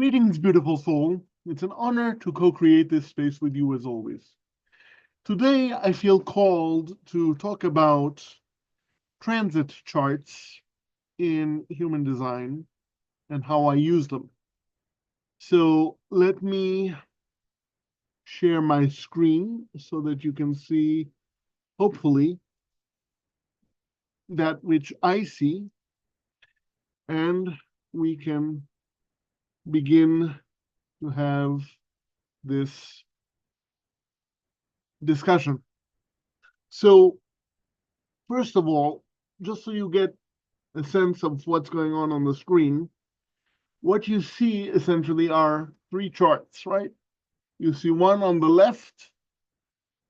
Greetings, beautiful soul. It's an honor to co-create this space with you as always. Today, I feel called to talk about transit charts in human design and how I use them. So let me share my screen so that you can see, hopefully, that which I see, and we can begin to have this discussion. So, first of all, just so you get a sense of what's going on the screen, what you see essentially are three charts, right? You see one on the left,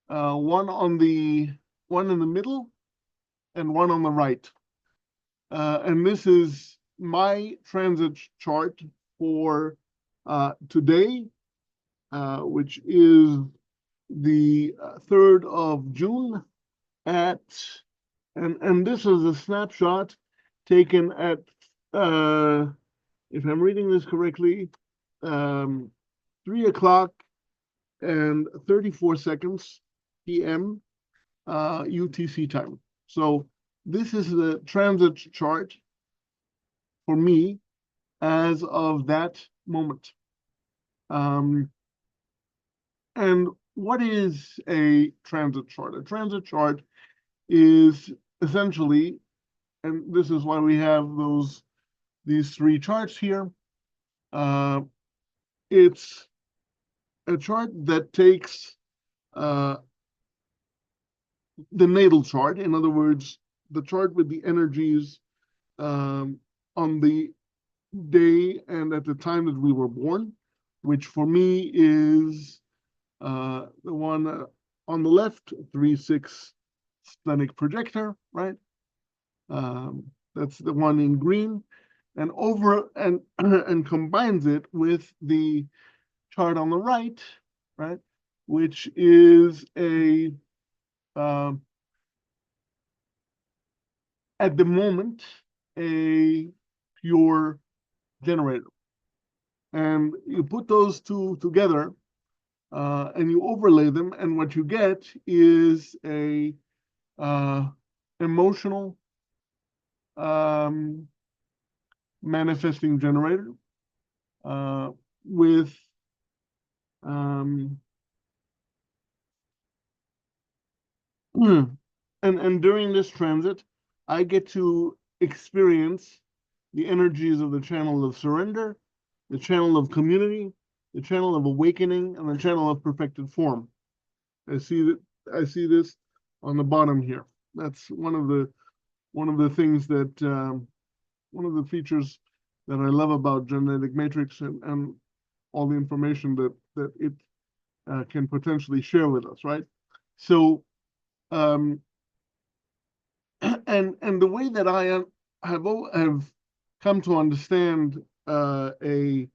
one in the middle, and one on the right. And this is my transit chart for today, which is the 3rd of June at, and this is a snapshot taken at, if I'm reading this correctly, 3 o'clock and 34 seconds p.m. UTC time. So this is the transit chart for me as of that moment. And what is a transit chart? A transit chart is essentially, and this is why we have these three charts here. It's a chart that takes the natal chart, in other words, the chart with the energies on the day and at the time that we were born, which for me is the one on the left, 3-6 splenic projector, right? That's the one in green, and and combines it with the chart on the right, right, which is at the moment a pure generator. And you put those two together and you overlay them, and what you get is a emotional manifesting generator with and during this transit, I get to experience the energies of the channel of surrender, the channel of community, the channel of awakening, and the channel of perfected form. I see this on the bottom here. That's one of the things that one of the features that I love about genetic matrix and all the information that it can potentially share with us, right? So, and the way that I have come to understand a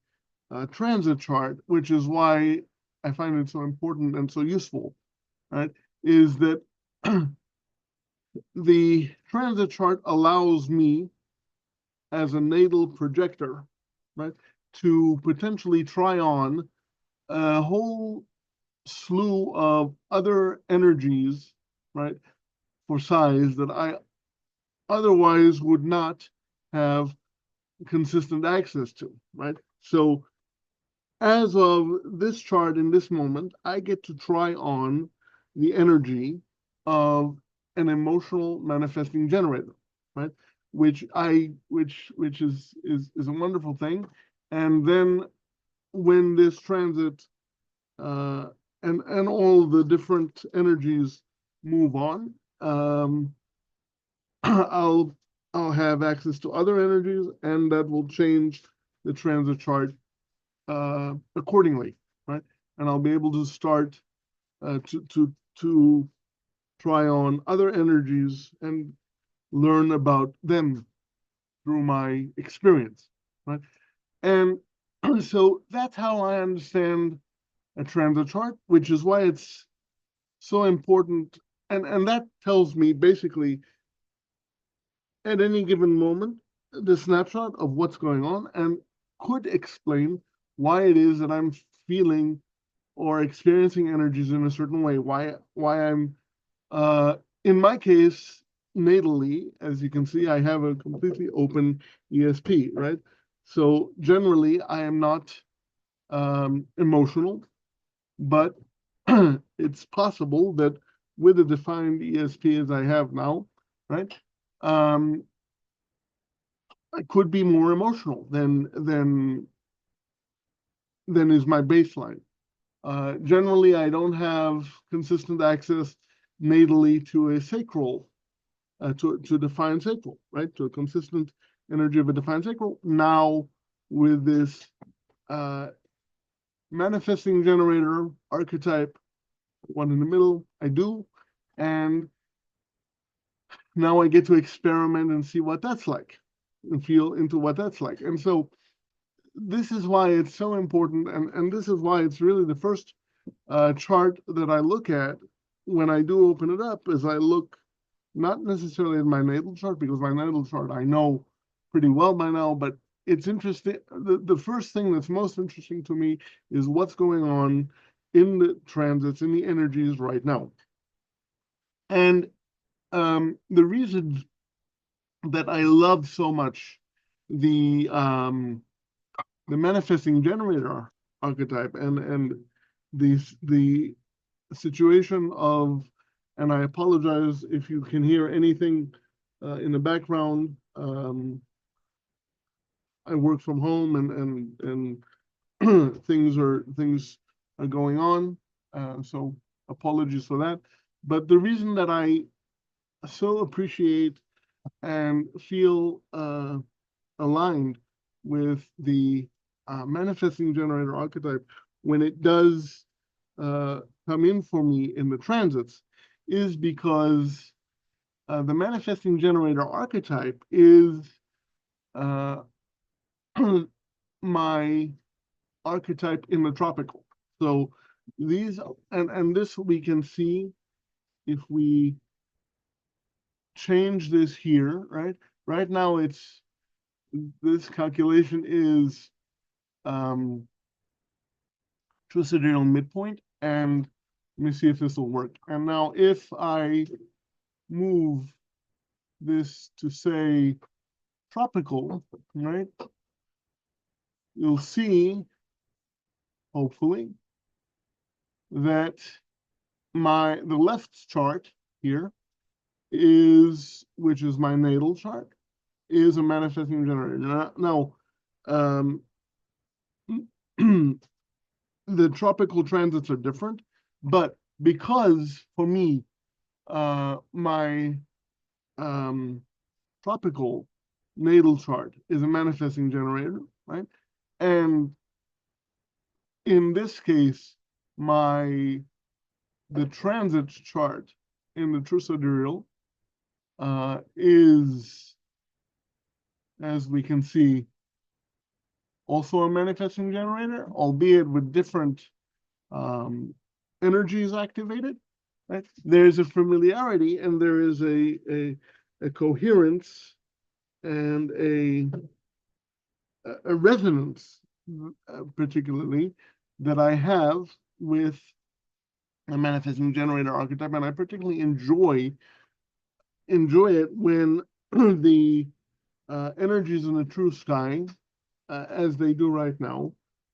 transit chart, which is why I find it so important and so useful, right, is that the transit chart allows me as a natal projector, right, to potentially try on a whole slew of other energies, right, for size that I otherwise would not have consistent access to, right? So as of this chart in this moment, I get to try on the energy of an emotional manifesting generator, right? Which is a wonderful thing. And then when this transit and all the different energies move on, I'll have access to other energies, and that will change the transit chart accordingly, right? And I'll be able to start to try on other energies and learn about them through my experience, right? And so that's how I understand a transit chart, which is why it's so important. And that tells me basically at any given moment the snapshot of what's going on and could explain why it is that I'm feeling or experiencing energies in a certain way, why I'm in my case, natally, as you can see, I have a completely open ESP, right? So generally, I am not emotional, but it's possible that with a defined ESP as I have now, right, um, I could be more emotional than is my baseline. Generally, I don't have consistent access natally to a sacral, to define sacral, right? To a consistent energy of a defined sacral. Now, with this uh, manifesting generator archetype, one in the middle, I do. And now I get to experiment and see what that's like and feel into what that's like. And so this is why it's so important. And this is why it's really the first chart that I look at when I do open it up, is I look not necessarily at my natal chart, because my natal chart I know pretty well by now, but it's interesting. The first thing that's most interesting to me is what's going on in the transits, in the energies right now. And the reason that I love so much the manifesting generator archetype and the situation of, and I apologize if you can hear anything in the background. I work from home and things are going on, so apologies for that. But the reason that I so appreciate and feel aligned with the manifesting generator archetype when it does come in for me in the transits is because the manifesting generator archetype is uh, my archetype in the tropical. So these, and this we can see if we change this here, right? Right now it's, this calculation is true sidereal midpoint, and let me see if this will work. And now if I move this to say tropical, right, you'll see, hopefully, that the left chart here is, which is my natal chart, is a manifesting generator. Now the tropical transits are different, but because for me, my tropical natal chart is a manifesting generator, right? And in this case, the transit chart in the true sidereal is, as we can see, also a manifesting generator, albeit with different energies activated. Right? There's a familiarity and there is a coherence and a resonance, particularly, that I have with a manifesting generator archetype, and I particularly enjoy it when the energies in the true sky, as they do right now,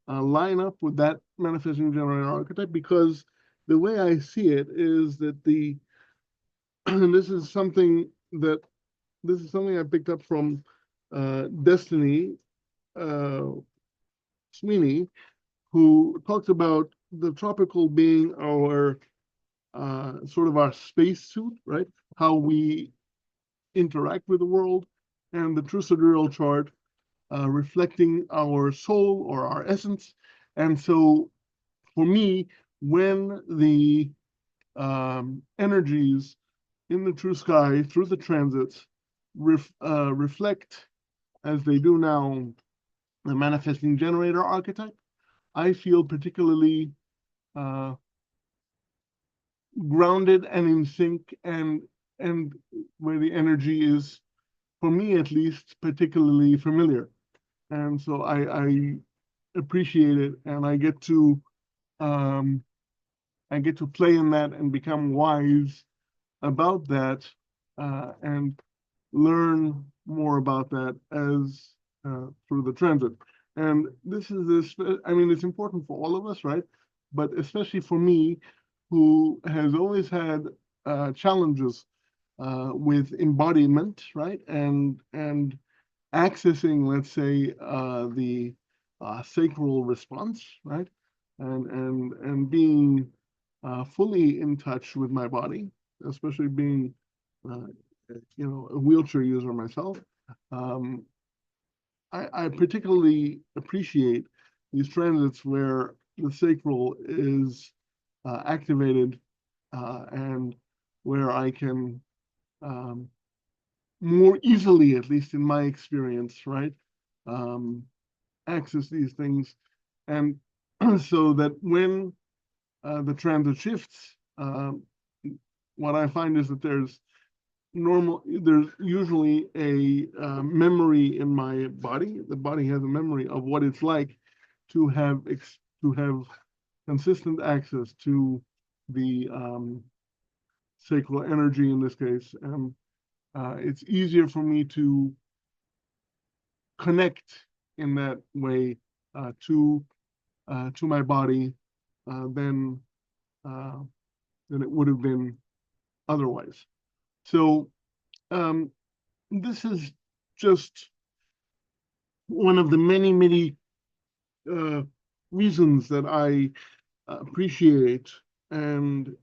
line up with that manifesting generator archetype, because the way I see it is that and this is something I picked up from Destiny Sweeney, who talks about the tropical being our sort of our space suit, right? How we interact with the world, and the true sidereal chart reflecting our soul or our essence. And so for me, when the energies in the true sky through the transits reflect, as they do now, the manifesting generator archetype, I feel particularly uh, grounded and in sync, and where the energy is, for me at least, particularly familiar. And so I appreciate it, and I get to play in that and become wise about that, and learn more about that as through the transit. And this is this. I mean, it's important for all of us, right? But especially for me, who has always had challenges with embodiment, right? And accessing, let's say, the sacral response, right? And being fully in touch with my body, especially being, a wheelchair user myself. Um, I particularly appreciate these transits where the sacral is activated, and where I can more easily, at least in my experience, right, um, access these things. And so that when the transit shifts, what I find is that there's usually a memory in my body. The body has a memory of what it's like to have consistent access to the sacral energy in this case, and it's easier for me to connect in that way to my body than it would have been otherwise. So this is just one of the many, many reasons that I appreciate and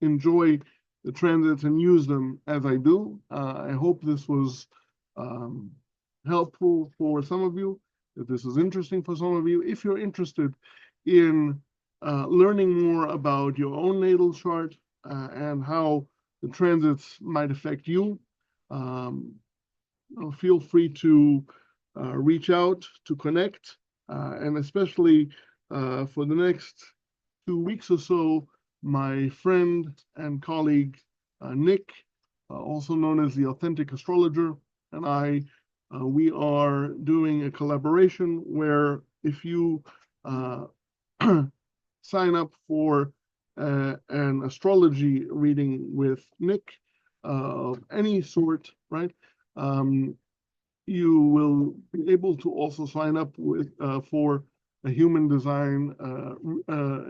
enjoy the transits and use them as I do. I hope this was helpful for some of you, if this is interesting for some of you. If you're interested in learning more about your own natal chart and how the transits might affect you, feel free to reach out to connect, and especially for the next 2 weeks or so, my friend and colleague Nick, also known as the Authentic Astrologer, and I, we are doing a collaboration where if you sign up for an astrology reading with Nick of any sort, right? You will be able to also sign up with for a human design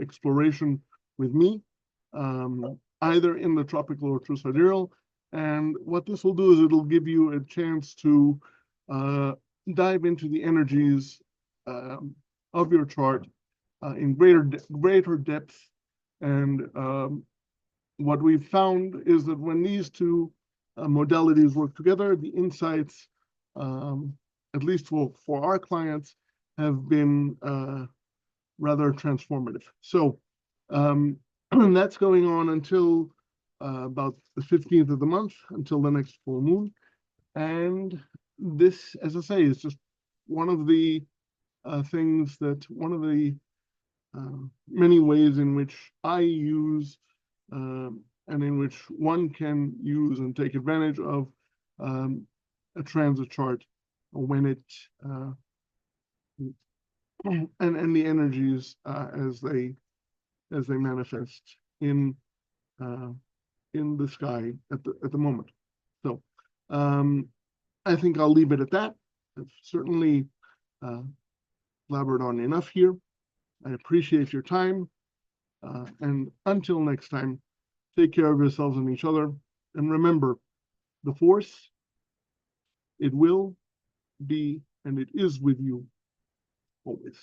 exploration with me, either in the tropical or true sidereal. And what this will do is it'll give you a chance to dive into the energies of your chart in greater depth. And what we've found is that when these two modalities work together, the insights, at least for our clients, have been rather transformative. So that's going on until about the 15th of the month, until the next full moon. And this, as I say, is just one of the one of the many ways in which I use and in which one can use and take advantage of a transit chart when it and the energies as they manifest in the sky at the moment. So I think I'll leave it at that. I've certainly blabbered on enough here. I appreciate your time, and until next time, take care of yourselves and each other, and remember, the force, it will be and it is with you always.